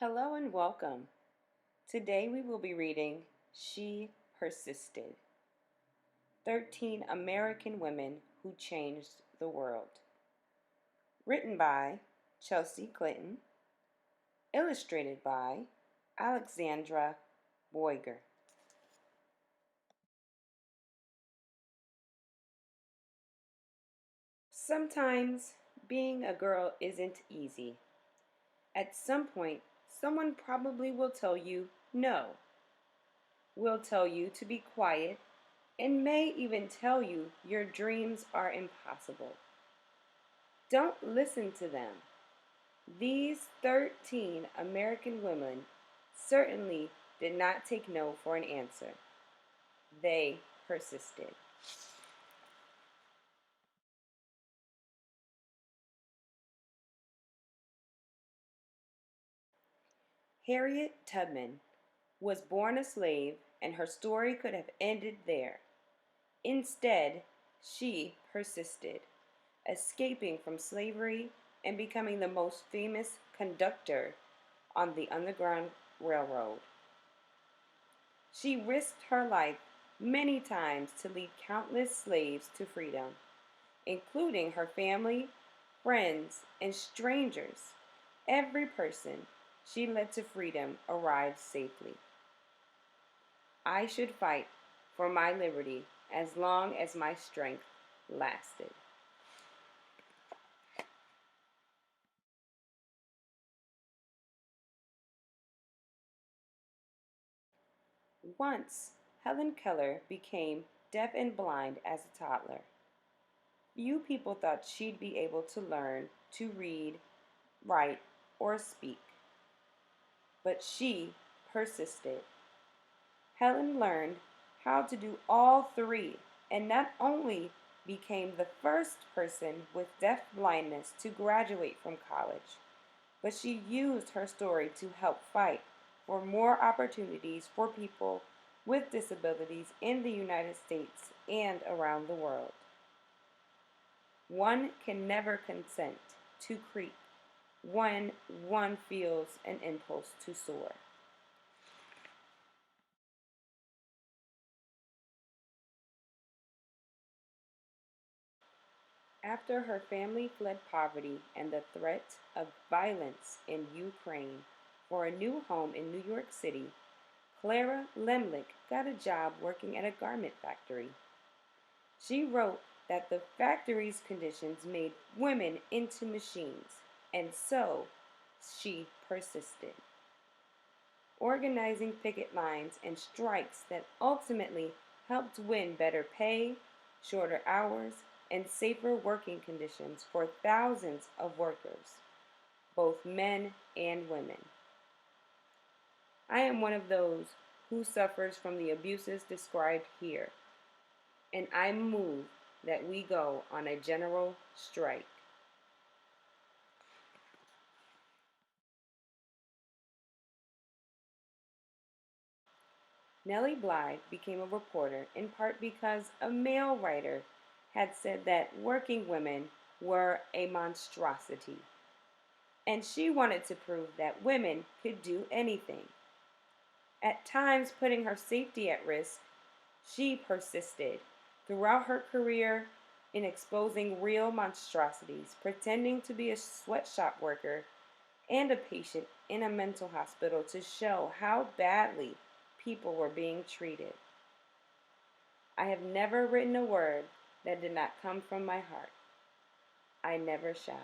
Hello and welcome. Today we will be reading She Persisted 13 American Women Who Changed the World. Written by Chelsea Clinton. Illustrated by Alexandra Boyger. Sometimes being a girl isn't easy. At some point, someone probably will tell you no, will tell you to be quiet, and may even tell you your dreams are impossible. Don't listen to them. These 13 American women certainly did not take no for an answer. They persisted. Harriet Tubman was born a slave, and her story could have ended there. Instead, she persisted, escaping from slavery and becoming the most famous conductor on the Underground Railroad. She risked her life many times to lead countless slaves to freedom, including her family, friends, and strangers. Every person she led to freedom arrived safely. I should fight for my liberty as long as my strength lasted. Once, Helen Keller became deaf and blind as a toddler. Few people thought she'd be able to learn to read, write, or speak. But she persisted. Helen learned how to do all three and not only became the first person with deaf blindness to graduate from college, but she used her story to help fight for more opportunities for people with disabilities in the United States and around the world. One can never consent to creep when one feels an impulse to soar. After her family fled poverty and the threat of violence in Ukraine for a new home in New York City, Clara Lemlich got a job working at a garment factory. She wrote that the factory's conditions made women into machines, and so she persisted, organizing picket lines and strikes that ultimately helped win better pay, shorter hours, and safer working conditions for thousands of workers, both men and women. I am one of those who suffers from the abuses described here, and I move that we go on a general strike. Nellie Bly became a reporter in part because a male writer had said that working women were a monstrosity, and she wanted to prove that women could do anything. At times putting her safety at risk, she persisted throughout her career in exposing real monstrosities, pretending to be a sweatshop worker and a patient in a mental hospital to show how badly people were being treated. I have never written a word that did not come from my heart. I never shall.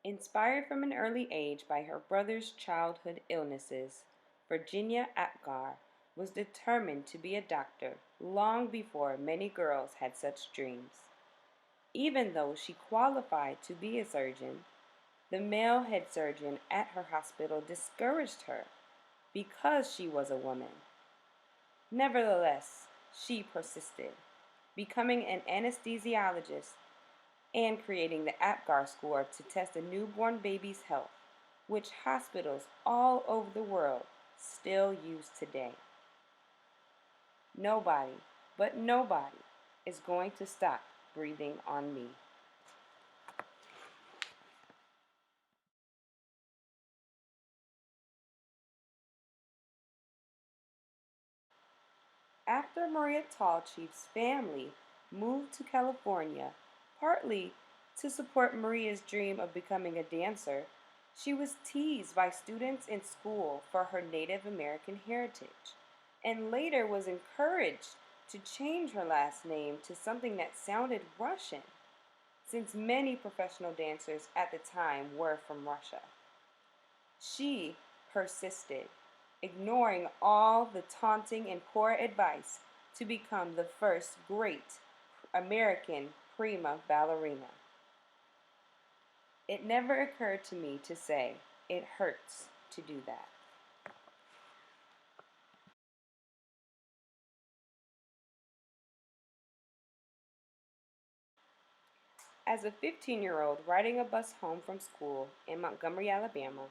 Inspired from an early age by her brother's childhood illnesses, Virginia Apgar was determined to be a doctor long before many girls had such dreams. Even though she qualified to be a surgeon, the male head surgeon at her hospital discouraged her because she was a woman. Nevertheless, she persisted, becoming an anesthesiologist and creating the APGAR score to test a newborn baby's health, which hospitals all over the world still use today. Nobody, but nobody, is going to stop breathing on me. After Maria Tallchief's family moved to California, partly to support Maria's dream of becoming a dancer, she was teased by students in school for her Native American heritage, and later was encouraged to change her last name to something that sounded Russian, since many professional dancers at the time were from Russia. She persisted, ignoring all the taunting and poor advice to become the first great American prima ballerina. It never occurred to me to say, it hurts to do that. As a 15-year-old riding a bus home from school in Montgomery, Alabama,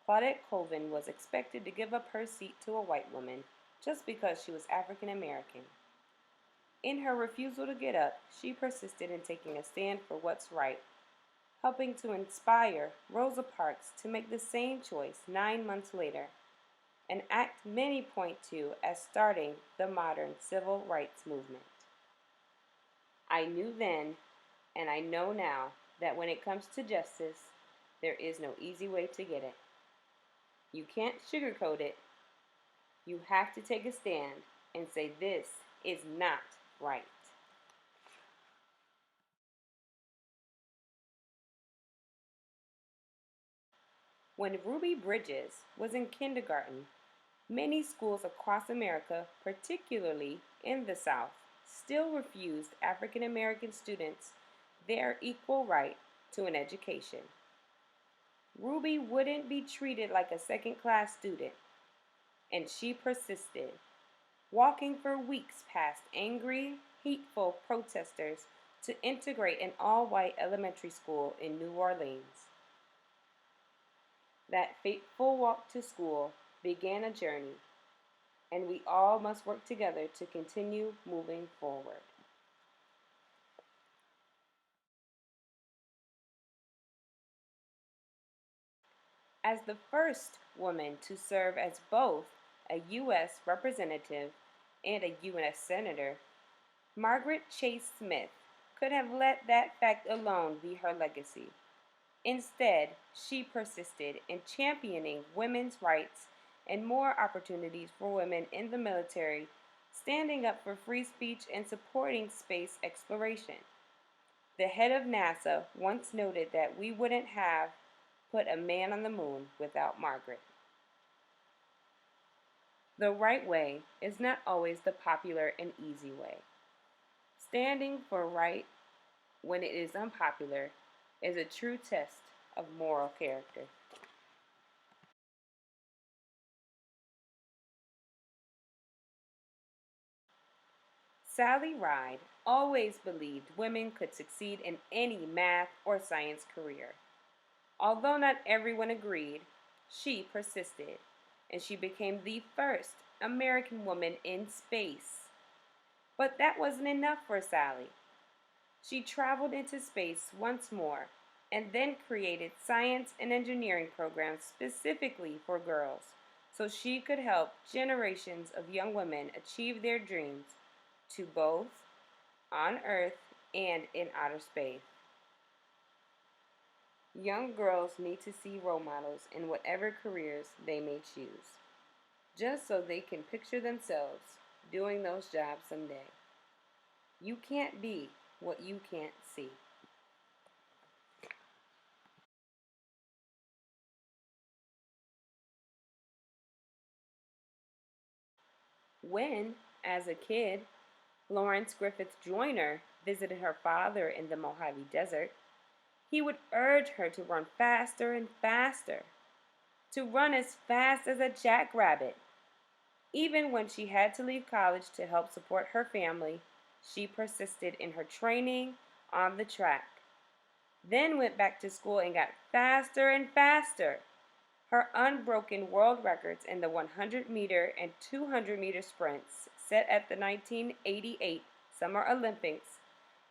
Claudette Colvin was expected to give up her seat to a white woman just because she was African American. In her refusal to get up, she persisted in taking a stand for what's right, helping to inspire Rosa Parks to make the same choice 9 months later, an act many point to as starting the modern civil rights movement. I knew then, and I know now, that when it comes to justice, there is no easy way to get it. You can't sugarcoat it. You have to take a stand and say this is not right. When Ruby Bridges was in kindergarten, many schools across America, particularly in the South, still refused African American students their equal right to an education. Ruby wouldn't be treated like a second class student, and she persisted, walking for weeks past angry, hateful protesters to integrate an all white elementary school in New Orleans. That fateful walk to school began a journey, and we all must work together to continue moving forward. As the first woman to serve as both a U.S. representative and a U.S. senator, Margaret Chase Smith could have let that fact alone be her legacy. Instead, she persisted in championing women's rights and more opportunities for women in the military, standing up for free speech and supporting space exploration. The head of NASA once noted that we wouldn't have put a man on the moon without Margaret. The right way is not always the popular and easy way. Standing for right when it is unpopular is a true test of moral character. Sally Ride always believed women could succeed in any math or science career. Although not everyone agreed, she persisted, and she became the first American woman in space. But that wasn't enough for Sally. She traveled into space once more and then created science and engineering programs specifically for girls so she could help generations of young women achieve their dreams to both on Earth and in outer space. Young girls need to see role models in whatever careers they may choose, just so they can picture themselves doing those jobs someday. You can't be what you can't see. When, as a kid, Lawrence Griffith Joyner visited her father in the Mojave Desert, he would urge her to run faster and faster, to run as fast as a jackrabbit. Even when she had to leave college to help support her family, she persisted in her training on the track, then went back to school and got faster and faster. Her unbroken world records in the 100-meter and 200-meter sprints set at the 1988 Summer Olympics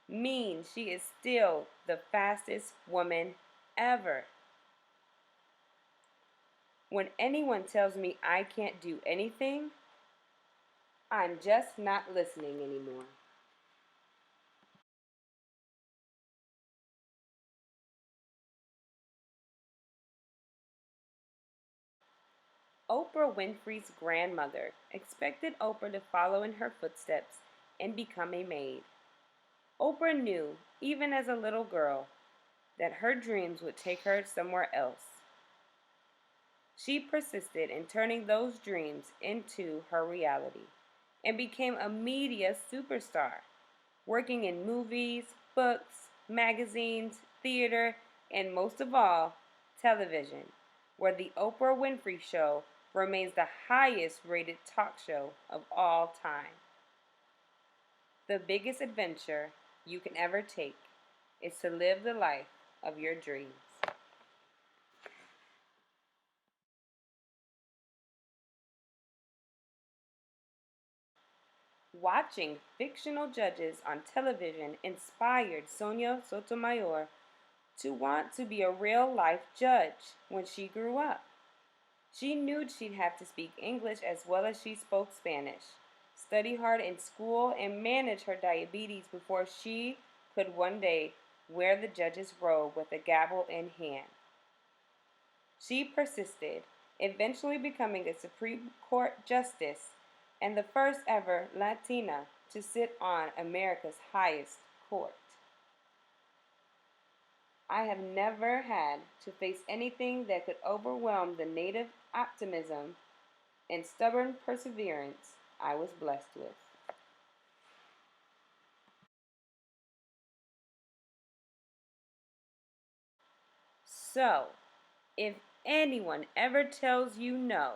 means she is still the fastest woman ever. When anyone tells me I can't do anything, I'm just not listening anymore. Oprah Winfrey's grandmother expected Oprah to follow in her footsteps and become a maid. Oprah knew, even as a little girl, that her dreams would take her somewhere else. She persisted in turning those dreams into her reality and became a media superstar, working in movies, books, magazines, theater, and most of all, television, where The Oprah Winfrey Show remains the highest rated talk show of all time. The biggest adventure you can ever take is to live the life of your dreams. Watching fictional judges on television inspired Sonia Sotomayor to want to be a real life judge when she grew up. She knew she'd have to speak English as well as she spoke Spanish, study hard in school, and manage her diabetes before she could one day wear the judge's robe with a gavel in hand. She persisted, eventually becoming a Supreme Court justice and the first ever Latina to sit on America's highest court. I have never had to face anything that could overwhelm the native optimism and stubborn perseverance I was blessed with. So, if anyone ever tells you no,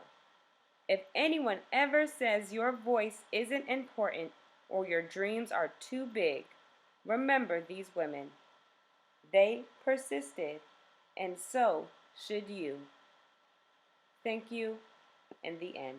if anyone ever says your voice isn't important or your dreams are too big, remember these women. They persisted, and so should you. Thank you, and the end.